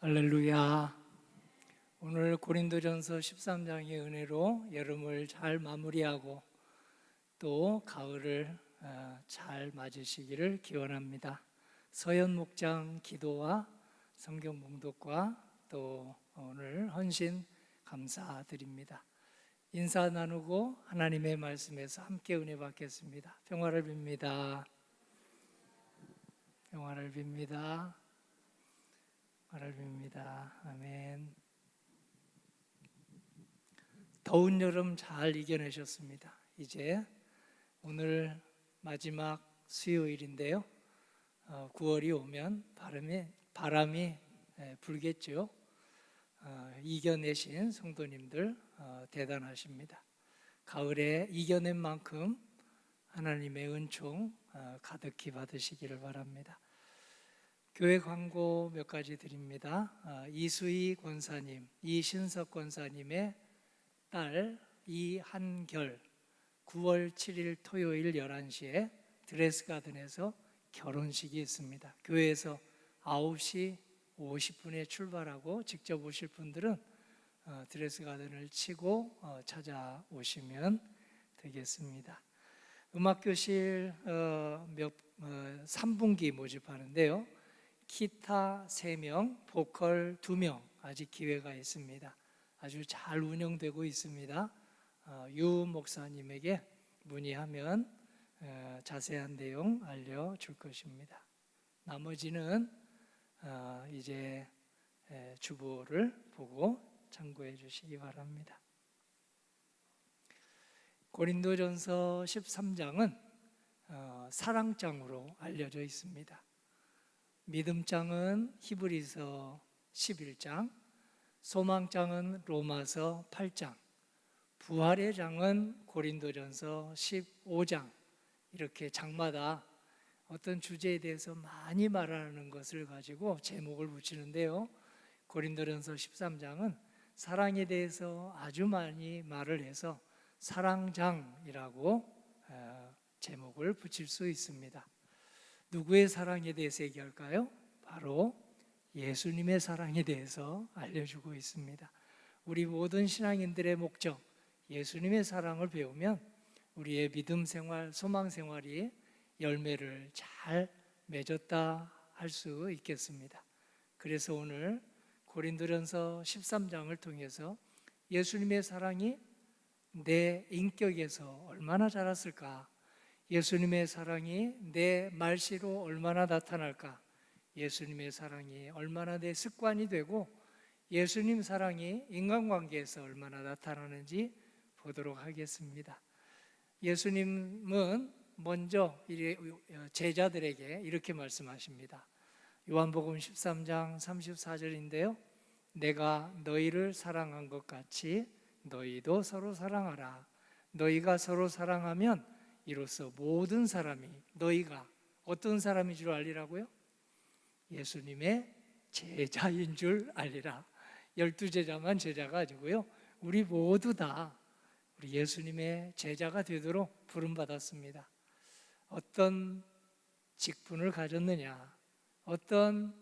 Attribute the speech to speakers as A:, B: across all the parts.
A: 할렐루야. 오늘 고린도전서 13장의 은혜로 여름을 잘 마무리하고 또 가을을 잘 맞으시기를 기원합니다. 서현 목장 기도와 성경 봉독과 또 오늘 헌신 감사드립니다. 인사 나누고 하나님의 말씀에서 함께 은혜 받겠습니다. 평화를 빕니다. 평화를 빕니다. 평화를 빕니다. 아멘. 더운 여름 잘 이겨내셨습니다. 이제 오늘 마지막 수요일인데요. 9월이 오면 바람이 불겠죠. 이겨내신 성도님들 대단하십니다. 가을에 이겨낸 만큼 하나님의 은총 가득히 받으시기를 바랍니다. 교회 광고 몇 가지 드립니다. 이수희 권사님, 이신석 권사님의 딸 이한결 9월 7일 토요일 11시에 드레스가든에서 결혼식이 있습니다. 교회에서 9시 50분에 출발하고 직접 오실 분들은 드레스가든을 치고 찾아오시면 되겠습니다. 음악교실 3분기 모집하는데요. 기타 3명, 보컬 2명 아직 기회가 있습니다. 아주 잘 운영되고 있습니다. 유 목사님에게 문의하면 자세한 내용 알려줄 것입니다. 나머지는 이제 주보를 보고 참고해 주시기 바랍니다. 고린도전서 13장은 사랑장으로 알려져 있습니다. 믿음장은 히브리서 11장, 소망장은 로마서 8장, 부활의 장은 고린도전서 15장. 이렇게 장마다 어떤 주제에 대해서 많이 말하는 것을 가지고 제목을 붙이는데요. 고린도전서 13장은 사랑에 대해서 아주 많이 말을 해서 사랑장이라고 제목을 붙일 수 있습니다. 누구의 사랑에 대해서 얘기할까요? 바로 예수님의 사랑에 대해서 알려주고 있습니다. 우리 모든 신앙인들의 목적, 예수님의 사랑을 배우면 우리의 믿음 생활, 소망 생활이 열매를 잘 맺었다 할 수 있겠습니다. 그래서 오늘 고린도전서 13장을 통해서 예수님의 사랑이 내 인격에서 얼마나 자랐을까? 예수님의 사랑이 내 말씨로 얼마나 나타날까? 예수님의 사랑이 얼마나 내 습관이 되고 예수님 사랑이 인간관계에서 얼마나 나타나는지 보도록 하겠습니다. 예수님은 먼저 제자들에게 이렇게 말씀하십니다. 요한복음 13장 34절인데요. 내가 너희를 사랑한 것 같이 너희도 서로 사랑하라. 너희가 서로 사랑하면 이로써 모든 사람이 너희가 어떤 사람인 줄 알리라고요? 예수님의 제자인 줄 알리라. 12제자만 제자가 아니고요. 우리 모두 다 우리 예수님의 제자가 되도록 부름받았습니다. 어떤 직분을 가졌느냐, 어떤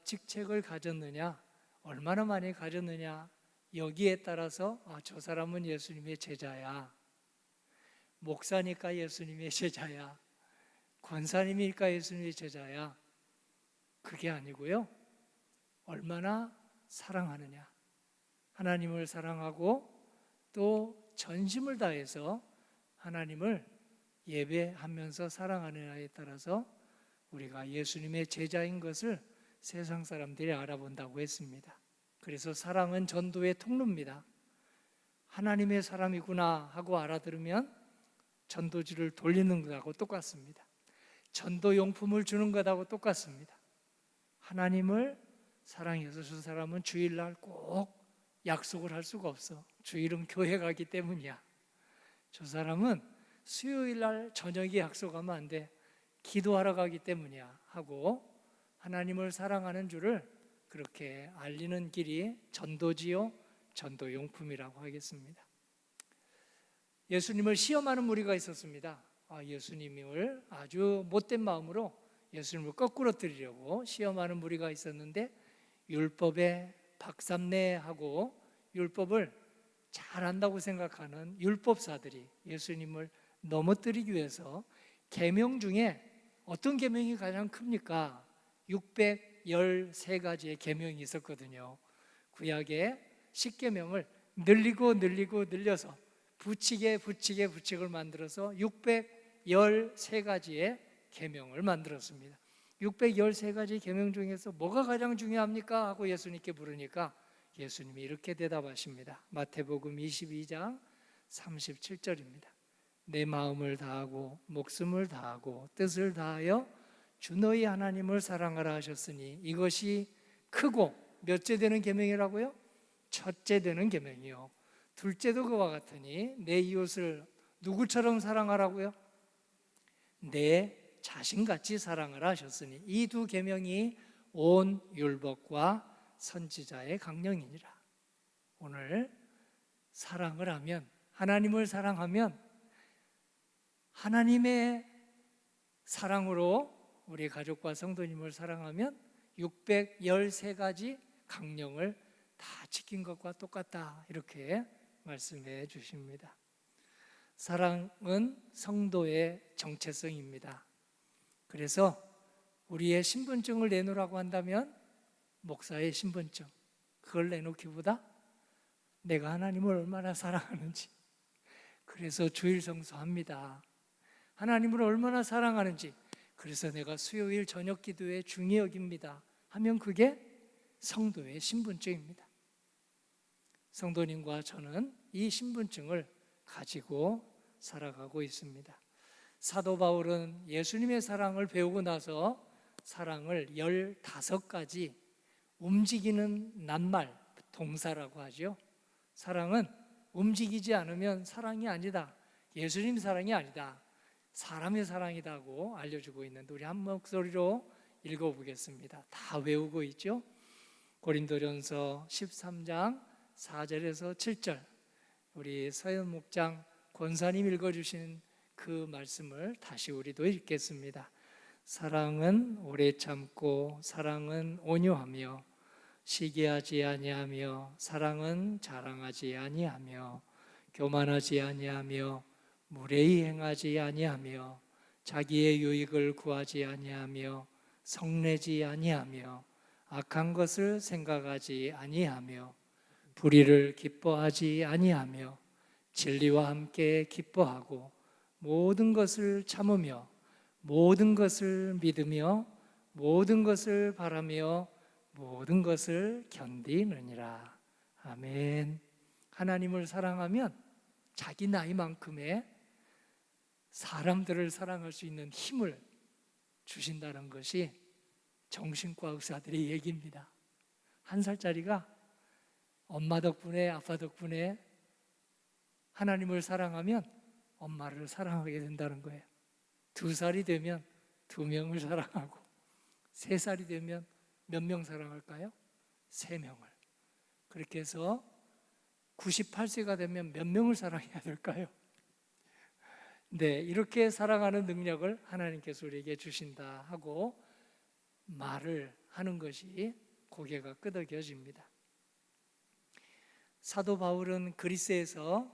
A: 직책을 가졌느냐, 얼마나 많이 가졌느냐, 여기에 따라서 저 사람은 예수님의 제자야. 목사니까 예수님의 제자야. 권사님이니까 예수님의 제자야. 그게 아니고요. 얼마나 사랑하느냐. 하나님을 사랑하고 또 전심을 다해서 하나님을 예배하면서 사랑하느냐에 따라서 우리가 예수님의 제자인 것을 세상 사람들이 알아본다고 했습니다. 그래서 사랑은 전도의 통로입니다. 하나님의 사람이구나 하고 알아들으면 전도지를 돌리는 것하고 똑같습니다. 전도용품을 주는 것하고 똑같습니다. 하나님을 사랑해서 저 사람은 주일날 꼭 약속을 할 수가 없어. 주일은 교회 가기 때문이야. 저 사람은 수요일날 저녁에 약속하면 안 돼. 기도하러 가기 때문이야 하고 하나님을 사랑하는 줄을 그렇게 알리는 길이 전도지요, 전도용품이라고 하겠습니다. 예수님을 시험하는 무리가 있었습니다. 예수님을 아주 못된 마음으로 예수님을 거꾸로 드리려고 시험하는 무리가 있었는데 율법에 박삼내하고 율법을 잘한다고 생각하는 율법사들이 예수님을 넘어뜨리기 위해서 계명 중에 어떤 계명이 가장 큽니까? 613가지의 계명이 있었거든요. 구약의 10계명을 늘려서 부칙을 만들어서 613가지의 계명을 만들었습니다. 613가지 계명 중에서 뭐가 가장 중요합니까? 하고 예수님께 물으니까 예수님이 이렇게 대답하십니다. 마태복음 22장 37절입니다. 내 마음을 다하고 목숨을 다하고 뜻을 다하여 주 너희 하나님을 사랑하라 하셨으니 이것이 크고 몇째 되는 계명이라고요? 첫째 되는 계명이요. 둘째도 그와 같으니 내 이웃을 누구처럼 사랑하라고요? 내 자신같이 사랑하라 하셨으니 이 두 계명이 온 율법과 선지자의 강령이니라. 오늘 사랑을 하면, 하나님을 사랑하면 하나님의 사랑으로 우리 가족과 성도님을 사랑하면 613가지 강령을 다 지킨 것과 똑같다, 이렇게 말씀해 주십니다. 사랑은 성도의 정체성입니다. 그래서 우리의 신분증을 내놓으라고 한다면 목사의 신분증, 그걸 내놓기보다 내가 하나님을 얼마나 사랑하는지, 그래서 주일 성수합니다. 하나님을 얼마나 사랑하는지, 그래서 내가 수요일 저녁 기도에 중히 여깁니다 하면 그게 성도의 신분증입니다. 성도님과 저는 이 신분증을 가지고 살아가고 있습니다. 사도 바울은 예수님의 사랑을 배우고 나서 사랑을 15가지 움직이는 낱말, 동사라고 하죠. 사랑은 움직이지 않으면 사랑이 아니다, 예수님 사랑이 아니다, 사람의 사랑이라고 알려주고 있는데 우리 한 목소리로 읽어보겠습니다. 다 외우고 있죠? 고린도전서 13장 4절에서 7절, 우리 서현 목장 권사님 읽어주신 그 말씀을 다시 우리도 읽겠습니다. 사랑은 오래 참고 사랑은 온유하며 시기하지 아니하며 사랑은 자랑하지 아니하며 교만하지 아니하며 무례히 행하지 아니하며 자기의 유익을 구하지 아니하며 성내지 아니하며 악한 것을 생각하지 아니하며 불의를 기뻐하지 아니하며 진리와 함께 기뻐하고 모든 것을 참으며 모든 것을 믿으며 모든 것을 바라며 모든 것을 견디느니라. 아멘. 하나님을 사랑하면 자기 나이만큼의 사람들을 사랑할 수 있는 힘을 주신다는 것이 정신과 의사들의 얘기입니다. 1살짜리가 엄마 덕분에 아빠 덕분에 하나님을 사랑하면 엄마를 사랑하게 된다는 거예요. 2살이 되면 2명을 사랑하고 3살이 되면 몇 명 사랑할까요? 3명을. 그렇게 해서 98세가 되면 몇 명을 사랑해야 될까요? 네, 이렇게 사랑하는 능력을 하나님께서 우리에게 주신다 하고 말을 하는 것이 고개가 끄덕여집니다. 사도 바울은 그리스에서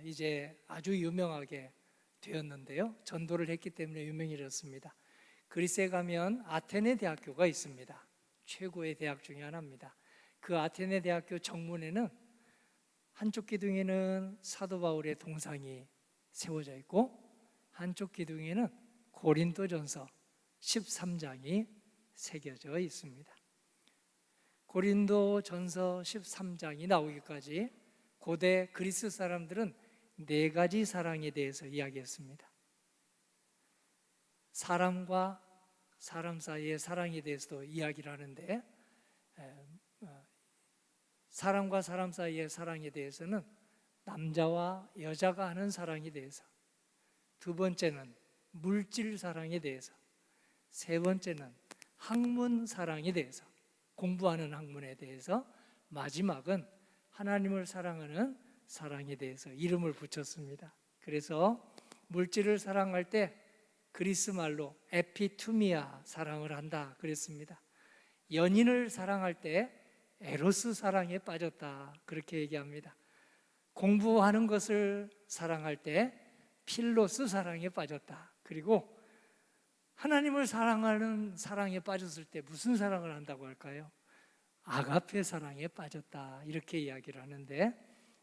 A: 이제 아주 유명하게 되었는데요, 전도를 했기 때문에 유명해졌습니다. 그리스에 가면 아테네 대학교가 있습니다. 최고의 대학 중에 하나입니다. 그 아테네 대학교 정문에는 한쪽 기둥에는 사도 바울의 동상이 세워져 있고 한쪽 기둥에는 고린도전서 13장이 새겨져 있습니다. 고린도전서 13장이 나오기까지 고대 그리스 사람들은 4가지 사랑에 대해서 이야기했습니다. 사람과 사람 사이의 사랑에 대해서도 이야기를 하는데, 사람과 사람 사이의 사랑에 대해서는 남자와 여자가 하는 사랑에 대해서, 2번째는 물질 사랑에 대해서, 3번째는 학문 사랑에 대해서, 공부하는 학문에 대해서, 마지막은 하나님을 사랑하는 사랑에 대해서 이름을 붙였습니다. 그래서 물질을 사랑할 때 그리스 말로 에피투미아 사랑을 한다 그랬습니다. 연인을 사랑할 때 에로스 사랑에 빠졌다, 그렇게 얘기합니다. 공부하는 것을 사랑할 때 필로스 사랑에 빠졌다. 그리고 하나님을 사랑하는 사랑에 빠졌을 때 무슨 사랑을 한다고 할까요? 아가페 사랑에 빠졌다, 이렇게 이야기를 하는데,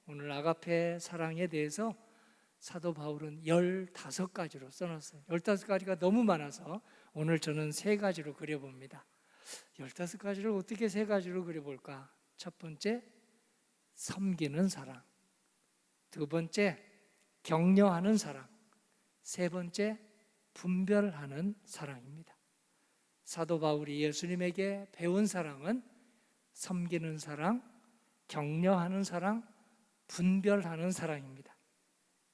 A: 오늘 아가페 사랑에 대해서 사도 바울은 15가지로 써놨어요. 15가지가 너무 많아서 오늘 저는 3가지로 그려봅니다. 15가지를 어떻게 3가지로 그려볼까? 첫 번째, 섬기는 사랑. 두 번째, 격려하는 사랑. 세 번째, 분별하는 사랑입니다. 사도 바울이 예수님에게 배운 사랑은 섬기는 사랑, 격려하는 사랑, 분별하는 사랑입니다.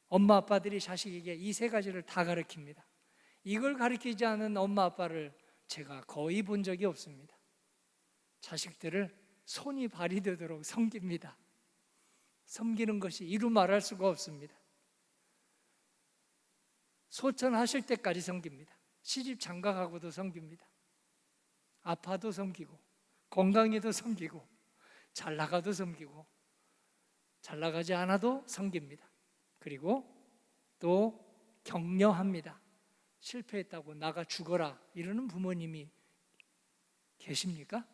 A: 엄마 아빠들이 자식에게 이 3가지를 다 가르칩니다. 이걸 가르치지 않은 엄마 아빠를 제가 거의 본 적이 없습니다. 자식들을 손이 발이 되도록 섬깁니다. 섬기는 것이 이루 말할 수가 없습니다. 소천하실 때까지 섬깁니다. 시집 장가가고도 섬깁니다. 아파도 섬기고, 건강해도 섬기고, 잘 나가도 섬기고, 잘 나가지 않아도 섬깁니다. 그리고 또 격려합니다. 실패했다고 나가 죽어라 이러는 부모님이 계십니까?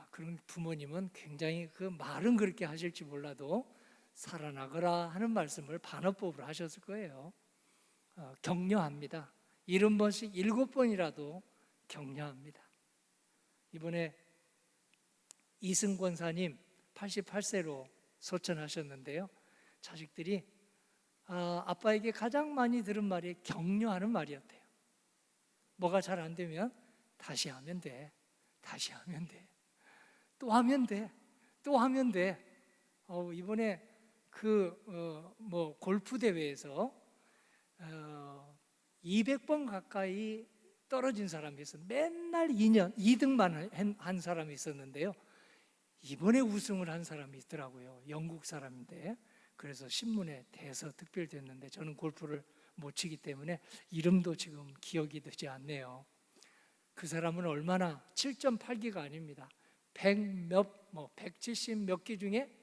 A: 그런 부모님은 굉장히 그 말은 그렇게 하실지 몰라도 살아나거라 하는 말씀을 반어법으로 하셨을 거예요. 격려합니다. 70번씩 7번이라도 격려합니다. 이번에 이승 권사님 88세로 소천하셨는데요, 자식들이 아빠에게 가장 많이 들은 말이 격려하는 말이었대요. 뭐가 잘 안 되면 다시 하면 돼, 다시 하면 돼, 또 하면 돼, 또 하면 돼. 이번에 골프 대회에서 200번 가까이 떨어진 사람이 있어요. 맨날 2등만 한 사람이 있었는데요, 이번에 우승을 한 사람이 있더라고요. 영국 사람인데, 그래서 신문에 대서특필됐는데 저는 골프를 못 치기 때문에 이름도 지금 기억이 되지 않네요. 그 사람은 얼마나 7.8기가 아닙니다. 170 몇 기 중에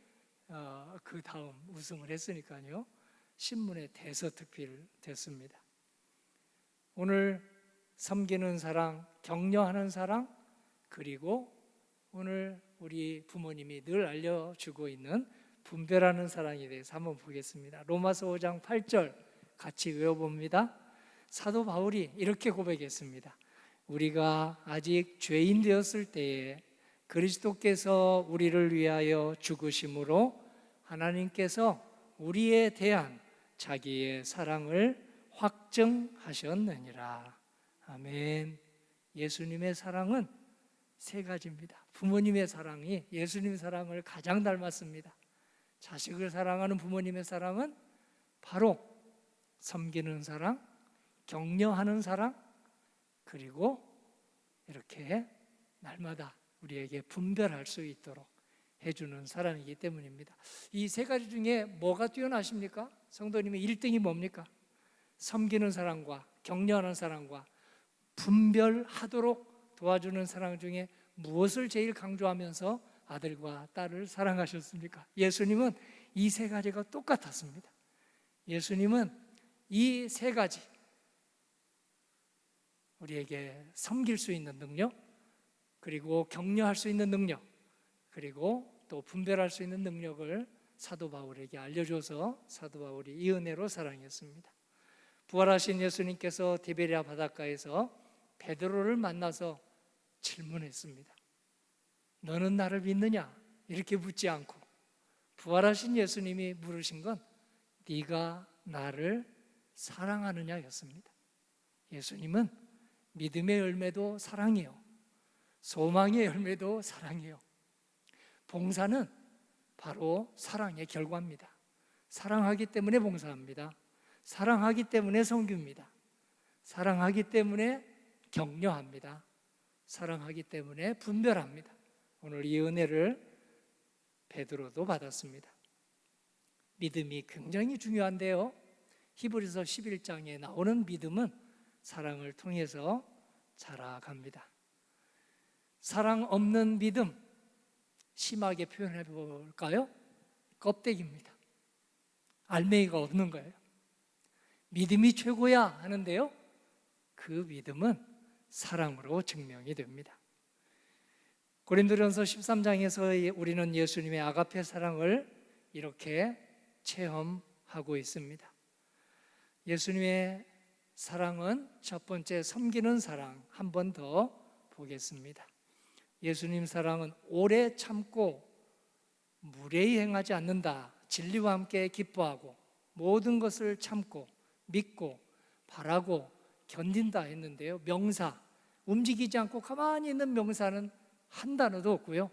A: 그 다음 우승을 했으니까요. 신문에 대서특필됐습니다. 오늘 섬기는 사랑, 격려하는 사랑, 그리고 오늘 우리 부모님이 늘 알려주고 있는 분별하는 사랑에 대해서 한번 보겠습니다. 로마서 5장 8절 같이 외워봅니다. 사도 바울이 이렇게 고백했습니다. 우리가 아직 죄인 되었을 때에 그리스도께서 우리를 위하여 죽으심으로 하나님께서 우리에 대한 자기의 사랑을 확증하셨느니라. 아멘. 예수님의 사랑은 3가지입니다. 부모님의 사랑이 예수님 사랑을 가장 닮았습니다. 자식을 사랑하는 부모님의 사랑은 바로 섬기는 사랑, 격려하는 사랑, 그리고 이렇게 날마다 우리에게 분별할 수 있도록 해주는 사랑이기 때문입니다. 이 3가지 중에 뭐가 뛰어나십니까? 성도님의 1등이 뭡니까? 섬기는 사랑과 격려하는 사랑과 분별하도록 도와주는 사랑 중에 무엇을 제일 강조하면서 아들과 딸을 사랑하셨습니까? 예수님은 이 3가지가 똑같았습니다. 예수님은 이 3가지, 우리에게 섬길 수 있는 능력, 그리고 격려할 수 있는 능력, 그리고 또 분별할 수 있는 능력을 사도 바울에게 알려줘서 사도 바울이 이 은혜로 사랑했습니다. 부활하신 예수님께서 디베랴 바닷가에서 베드로를 만나서 질문했습니다. 너는 나를 믿느냐? 이렇게 묻지 않고 부활하신 예수님이 물으신 건 네가 나를 사랑하느냐였습니다. 예수님은 믿음의 열매도 사랑이요, 소망의 열매도 사랑이요, 봉사는 바로 사랑의 결과입니다. 사랑하기 때문에 봉사합니다. 사랑하기 때문에 섬깁니다. 사랑하기 때문에 격려합니다. 사랑하기 때문에 분별합니다. 오늘 이 은혜를 베드로도 받았습니다. 믿음이 굉장히 중요한데요, 히브리서 11장에 나오는 믿음은 사랑을 통해서 자라갑니다. 사랑 없는 믿음, 심하게 표현해 볼까요? 껍데기입니다. 알맹이가 없는 거예요. 믿음이 최고야 하는데요, 그 믿음은 사랑으로 증명이 됩니다. 고린도전서 13장에서 우리는 예수님의 아가페 사랑을 이렇게 체험하고 있습니다. 예수님의 사랑은 첫 번째 섬기는 사랑, 한 번 더 보겠습니다. 예수님 사랑은 오래 참고 무례히 행하지 않는다. 진리와 함께 기뻐하고 모든 것을 참고 믿고 바라고 견딘다 했는데요, 명사, 움직이지 않고 가만히 있는 명사는 한 단어도 없고요,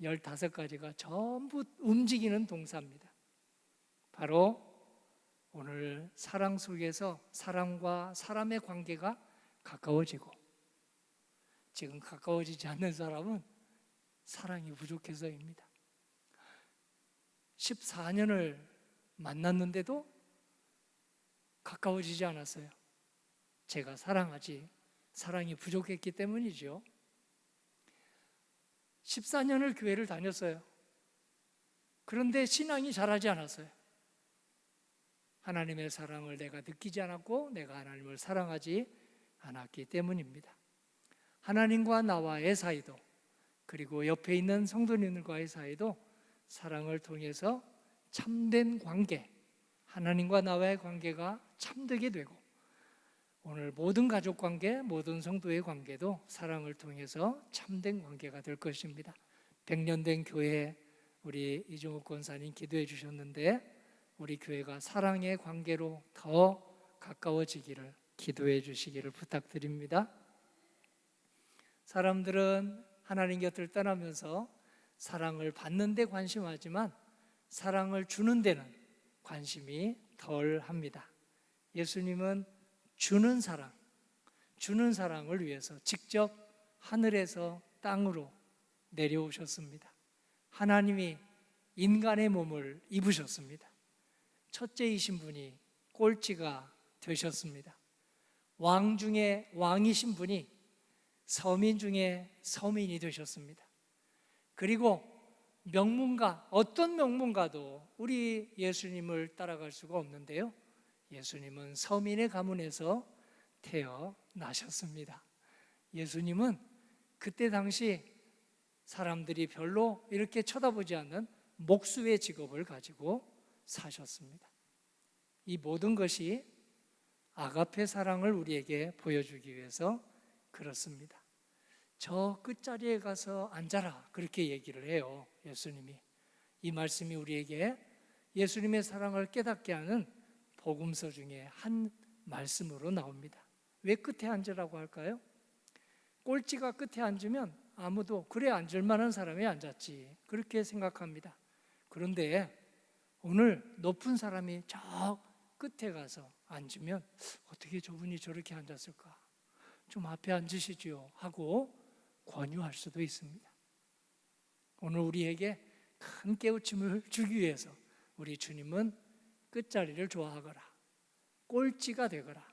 A: 15가지가 전부 움직이는 동사입니다. 바로 오늘 사랑 속에서 사람과 사람의 관계가 가까워지고, 지금 가까워지지 않는 사람은 사랑이 부족해서입니다. 14년을 만났는데도 가까워지지 않았어요. 제가 사랑이 부족했기 때문이죠. 14년을 교회를 다녔어요. 그런데 신앙이 자라지 않았어요. 하나님의 사랑을 내가 느끼지 않았고 내가 하나님을 사랑하지 않았기 때문입니다. 하나님과 나와의 사이도, 그리고 옆에 있는 성도님들과의 사이도 사랑을 통해서 참된 관계, 하나님과 나와의 관계가 참되게 되고, 오늘 모든 가족 관계, 모든 성도의 관계도 사랑을 통해서 참된 관계가 될 것입니다. 100년 된 교회, 우리 이종욱 권사님 기도해 주셨는데, 우리 교회가 사랑의 관계로 더 가까워지기를 기도해 주시기를 부탁드립니다. 사람들은 하나님 곁을 떠나면서 사랑을 받는 데 관심하지만 사랑을 주는 데는 관심이 덜 합니다. 예수님은 주는 사랑을 위해서 직접 하늘에서 땅으로 내려오셨습니다. 하나님이 인간의 몸을 입으셨습니다. 첫째이신 분이 꼴찌가 되셨습니다. 왕 중에 왕이신 분이 서민 중에 서민이 되셨습니다. 그리고 명문가, 어떤 명문가도 우리 예수님을 따라갈 수가 없는데요, 예수님은 서민의 가문에서 태어나셨습니다. 예수님은 그때 당시 사람들이 별로 이렇게 쳐다보지 않는 목수의 직업을 가지고 사셨습니다. 이 모든 것이 아가페 사랑을 우리에게 보여주기 위해서 그렇습니다. 저 끝자리에 가서 앉아라, 그렇게 얘기를 해요, 예수님이. 이 말씀이 우리에게 예수님의 사랑을 깨닫게 하는 복음서 중에 한 말씀으로 나옵니다. 왜 끝에 앉으라고 할까요? 꼴찌가 끝에 앉으면 아무도 그래 앉을 만한 사람이 앉았지, 그렇게 생각합니다. 그런데 오늘 높은 사람이 저 끝에 가서 앉으면 어떻게 저분이 저렇게 앉았을까, 좀 앞에 앉으시지요 하고 권유할 수도 있습니다. 오늘 우리에게 큰 깨우침을 주기 위해서 우리 주님은 끝자리를 좋아하거라, 꼴찌가 되거라,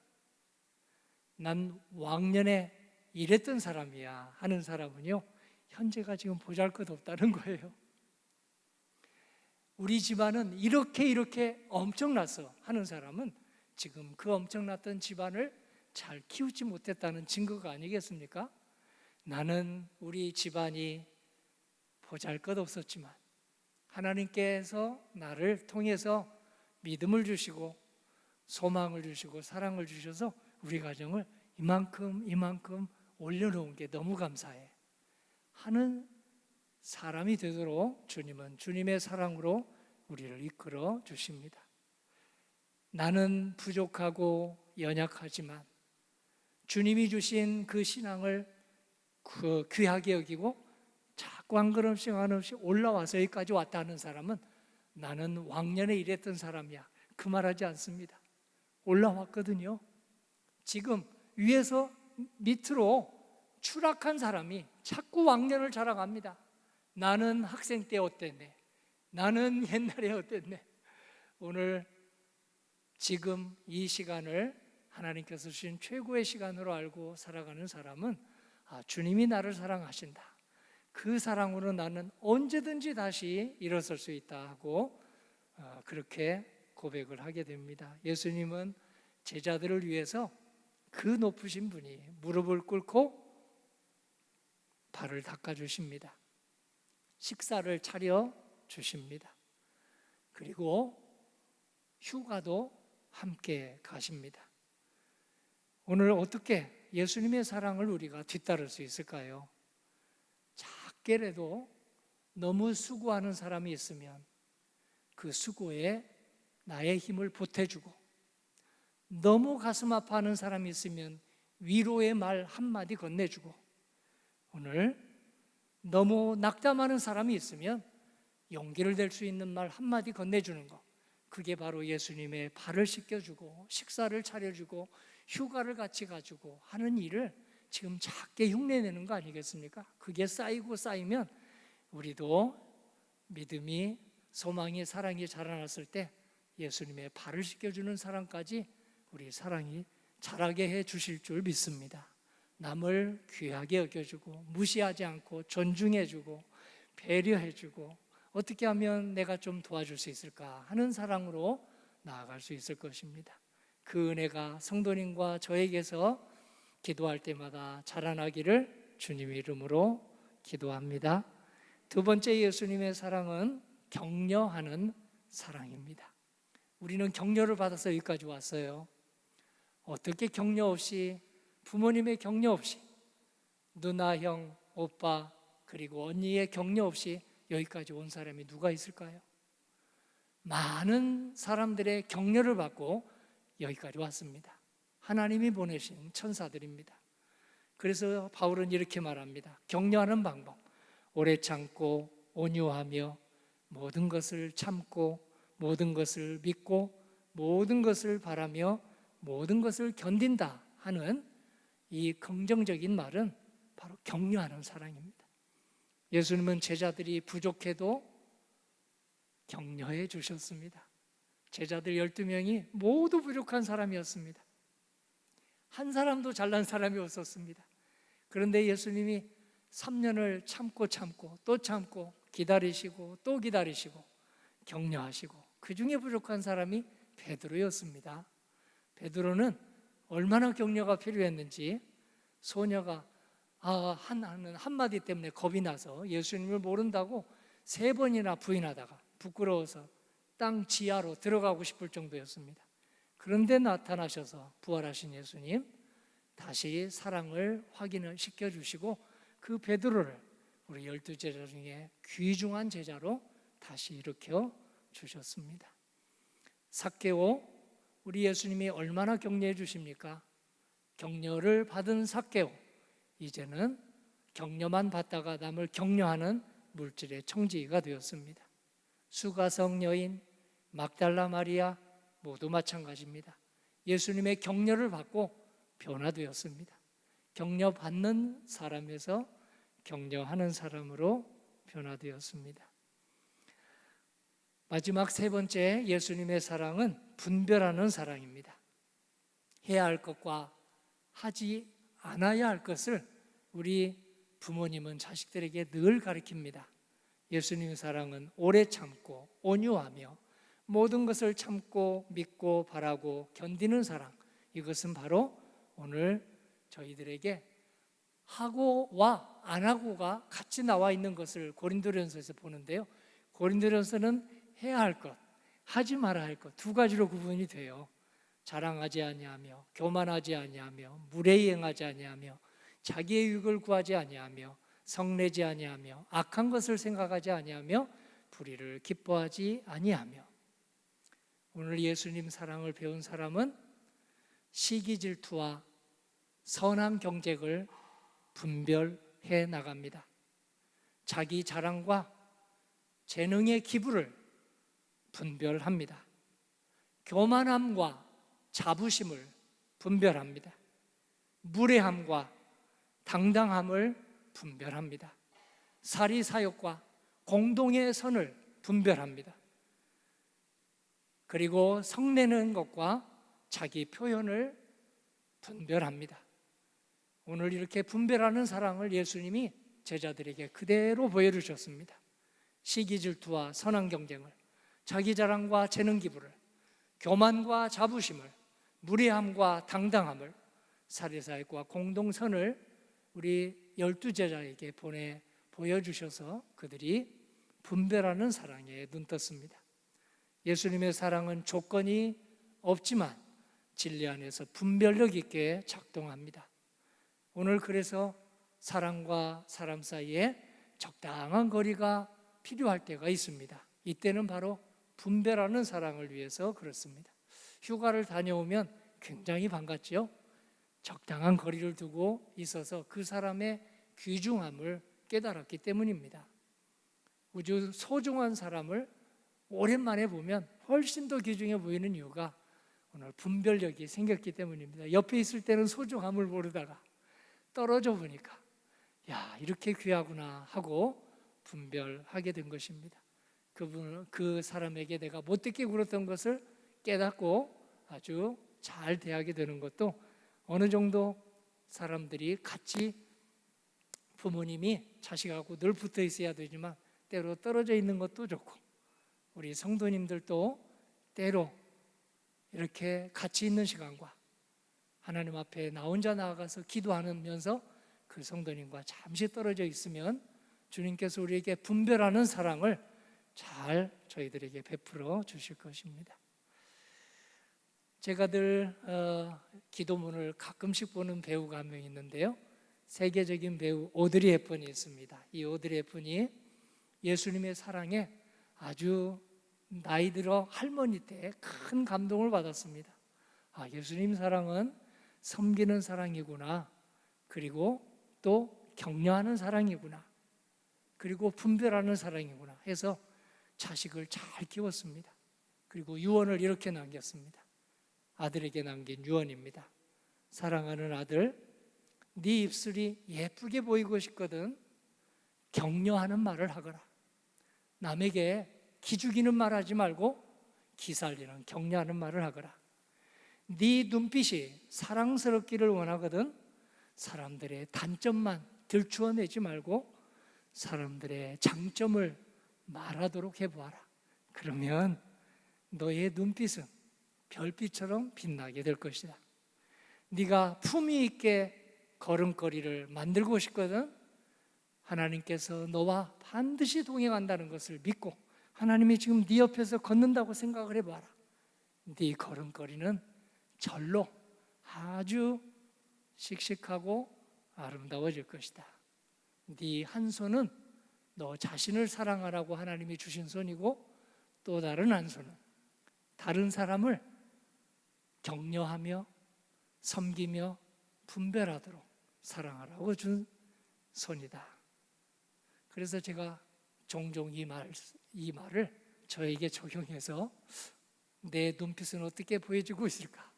A: 난 왕년에 이랬던 사람이야 하는 사람은요, 현재가 지금 보잘것없다는 거예요. 우리 집안은 이렇게 엄청났어 하는 사람은 지금 그 엄청났던 집안을 잘 키우지 못했다는 증거가 아니겠습니까? 나는 우리 집안이 보잘것없었지만 하나님께서 나를 통해서 믿음을 주시고 소망을 주시고 사랑을 주셔서 우리 가정을 이만큼 올려놓은 게 너무 감사해 하는 사람이 되도록 주님은 주님의 사랑으로 우리를 이끌어 주십니다. 나는 부족하고 연약하지만 주님이 주신 그 신앙을 귀하게 여기고 자꾸 한 걸음씩 올라와서 여기까지 왔다 하는 사람은 나는 왕년에 이랬던 사람이야, 그 말하지 않습니다. 올라왔거든요. 지금 위에서 밑으로 추락한 사람이 자꾸 왕년을 자랑합니다. 나는 학생 때 어땠네, 나는 옛날에 어땠네. 오늘 지금 이 시간을 하나님께서 주신 최고의 시간으로 알고 살아가는 사람은 주님이 나를 사랑하신다. 그 사랑으로 나는 언제든지 다시 일어설 수 있다 하고 그렇게 고백을 하게 됩니다. 예수님은 제자들을 위해서 그 높으신 분이 무릎을 꿇고 발을 닦아주십니다. 식사를 차려 주십니다. 그리고 휴가도 함께 가십니다. 오늘 어떻게 예수님의 사랑을 우리가 뒤따를 수 있을까요? 작게라도 너무 수고하는 사람이 있으면 그 수고에 나의 힘을 보태주고, 너무 가슴 아파하는 사람이 있으면 위로의 말 한마디 건네주고, 오늘 너무 낙담하는 사람이 있으면 용기를 낼 수 있는 말 한마디 건네주는 것, 그게 바로 예수님의 발을 씻겨주고 식사를 차려주고 휴가를 같이 가지고 하는 일을 지금 작게 흉내내는 거 아니겠습니까? 그게 쌓이고 쌓이면 우리도 믿음이, 소망이, 사랑이 자라났을 때 예수님의 발을 씻겨주는 사람까지 우리 사랑이 자라게 해 주실 줄 믿습니다. 남을 귀하게 여겨주고 무시하지 않고 존중해주고 배려해주고 어떻게 하면 내가 좀 도와줄 수 있을까 하는 사랑으로 나아갈 수 있을 것입니다. 그 은혜가 성도님과 저에게서 기도할 때마다 자라나기를 주님의 이름으로 기도합니다. 두 번째 예수님의 사랑은 격려하는 사랑입니다. 우리는 격려를 받아서 여기까지 왔어요. 어떻게 격려 없이, 부모님의 격려 없이, 누나, 형, 오빠 그리고 언니의 격려 없이 여기까지 온 사람이 누가 있을까요? 많은 사람들의 격려를 받고 여기까지 왔습니다. 하나님이 보내신 천사들입니다. 그래서 바울은 이렇게 말합니다. 격려하는 방법, 오래 참고 온유하며 모든 것을 참고 모든 것을 믿고 모든 것을 바라며 모든 것을 견딘다 하는 이 긍정적인 말은 바로 격려하는 사랑입니다. 예수님은 제자들이 부족해도 격려해 주셨습니다. 제자들 12명이 모두 부족한 사람이었습니다. 한 사람도 잘난 사람이 없었습니다. 그런데 예수님이 3년을 참고 또 참고 기다리시고 또 기다리시고 격려하시고, 그 중에 부족한 사람이 베드로였습니다. 베드로는 얼마나 격려가 필요했는지, 소녀가 하는 한마디 때문에 겁이 나서 예수님을 모른다고 3번이나 부인하다가 부끄러워서 땅 지하로 들어가고 싶을 정도였습니다. 그런데 나타나셔서 부활하신 예수님, 다시 사랑을 확인을 시켜주시고 그 베드로를 우리 12제자 중에 귀중한 제자로 다시 일으켜 주셨습니다. 삭개오, 우리 예수님이 얼마나 격려해 주십니까? 격려를 받은 삭개오, 이제는 격려만 받다가 남을 격려하는 물질의 청지기가 되었습니다. 수가성 여인, 막달라 마리아 모두 마찬가지입니다. 예수님의 격려를 받고 변화되었습니다. 격려받는 사람에서 격려하는 사람으로 변화되었습니다. 마지막 세 번째 예수님의 사랑은 분별하는 사랑입니다. 해야 할 것과 하지 않아야 할 것을 우리 부모님은 자식들에게 늘 가르칩니다. 예수님의 사랑은 오래 참고 온유하며 모든 것을 참고 믿고 바라고 견디는 사랑, 이것은 바로 오늘 저희들에게 하고와 안 하고가 같이 나와 있는 것을 고린도전서에서 보는데요, 고린도전서는 해야 할 것, 하지 말아야 할 것 두 가지로 구분이 돼요. 자랑하지 아니하며 교만하지 아니하며 무례히 행하지 아니하며 자기의 유익을 구하지 아니하며 성내지 아니하며 악한 것을 생각하지 아니하며 불의를 기뻐하지 아니하며. 오늘 예수님 사랑을 배운 사람은 시기 질투와 선한 경쟁을 분별해 나갑니다. 자기 자랑과 재능의 기부를 분별합니다. 교만함과 자부심을 분별합니다. 무례함과 당당함을 분별합니다. 사리사욕과 공동의 선을 분별합니다. 그리고 성내는 것과 자기 표현을 분별합니다. 오늘 이렇게 분별하는 사랑을 예수님이 제자들에게 그대로 보여주셨습니다. 시기 질투와 선한 경쟁을, 자기 자랑과 재능 기부를, 교만과 자부심을, 무례함과 당당함을, 사리사욕과 공동선을 우리 12제자에게 보여주셔서 그들이 분별하는 사랑에 눈떴습니다. 예수님의 사랑은 조건이 없지만 진리 안에서 분별력 있게 작동합니다. 오늘 그래서 사랑과 사람 사이에 적당한 거리가 필요할 때가 있습니다. 이때는 바로 분별하는 사랑을 위해서 그렇습니다. 휴가를 다녀오면 굉장히 반갑지요. 적당한 거리를 두고 있어서 그 사람의 귀중함을 깨달았기 때문입니다. 아주 소중한 사람을 오랜만에 보면 훨씬 더 귀중해 보이는 이유가 오늘 분별력이 생겼기 때문입니다. 옆에 있을 때는 소중함을 모르다가 떨어져 보니까 야, 이렇게 귀하구나 하고 분별하게 된 것입니다. 그 사람에게 내가 못되게 굴었던 것을 깨닫고 아주 잘 대하게 되는 것도 어느 정도 사람들이 같이 부모님이 자식하고 늘 붙어 있어야 되지만 때로 떨어져 있는 것도 좋고, 우리 성도님들도 때로 이렇게 같이 있는 시간과 하나님 앞에 나 혼자 나아가서 기도하면서 그 성도님과 잠시 떨어져 있으면 주님께서 우리에게 분별하는 사랑을 잘 저희들에게 베풀어 주실 것입니다. 제가 늘 기도문을 가끔씩 보는 배우가 한 명 있는데요, 세계적인 배우 오드리 헵번이 있습니다. 이 오드리 헵번이 예수님의 사랑에 아주 나이 들어 할머니 때 큰 감동을 받았습니다. 아, 예수님 사랑은 섬기는 사랑이구나, 그리고 또 격려하는 사랑이구나, 그리고 분별하는 사랑이구나 해서 자식을 잘 키웠습니다. 그리고 유언을 이렇게 남겼습니다. 아들에게 남긴 유언입니다. 사랑하는 아들, 네 입술이 예쁘게 보이고 싶거든 격려하는 말을 하거라. 남에게 기죽이는 말 하지 말고 기살리는 격려하는 말을 하거라. 네 눈빛이 사랑스럽기를 원하거든 사람들의 단점만 들추어내지 말고 사람들의 장점을 말하도록 해보아라. 그러면 너의 눈빛은 별빛처럼 빛나게 될 것이다. 네가 품위 있게 걸음걸이를 만들고 싶거든 하나님께서 너와 반드시 동행한다는 것을 믿고 하나님이 지금 네 옆에서 걷는다고 생각을 해봐라. 네 걸음걸이는 절로 아주 씩씩하고 아름다워질 것이다. 네 한 손은 너 자신을 사랑하라고 하나님이 주신 손이고, 또 다른 한 손은 다른 사람을 격려하며 섬기며 분별하도록 사랑하라고 준 손이다. 그래서 제가 종종 이 말을 저에게 적용해서 내 눈빛은 어떻게 보여지고 있을까?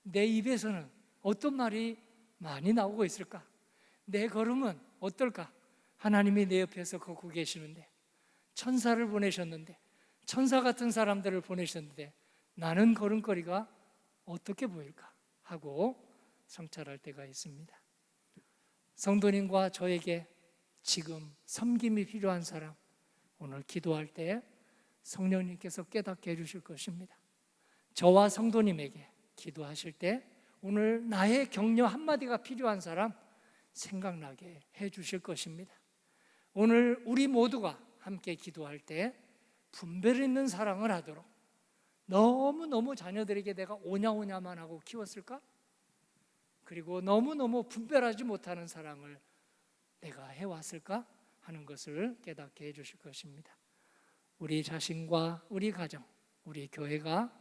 A: 내 입에서는 어떤 말이 많이 나오고 있을까? 내 걸음은 어떨까? 하나님이 내 옆에서 걷고 계시는데, 천사를 보내셨는데, 천사 같은 사람들을 보내셨는데 나는 걸음걸이가 어떻게 보일까 하고 성찰할 때가 있습니다. 성도님과 저에게 지금 섬김이 필요한 사람, 오늘 기도할 때 성령님께서 깨닫게 해주실 것입니다. 저와 성도님에게 기도하실 때 오늘 나의 격려 한마디가 필요한 사람 생각나게 해주실 것입니다. 오늘 우리 모두가 함께 기도할 때 분별 있는 사랑을 하도록, 너무너무 자녀들에게 내가 오냐오냐만 하고 키웠을까? 그리고 너무너무 분별하지 못하는 사랑을 내가 해왔을까? 하는 것을 깨닫게 해주실 것입니다. 우리 자신과 우리 가정, 우리 교회가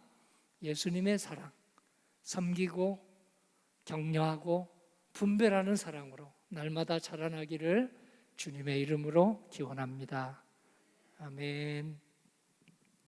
A: 예수님의 사랑, 섬기고 격려하고 분별하는 사랑으로 날마다 자라나기를 주님의 이름으로 기원합니다. 아멘.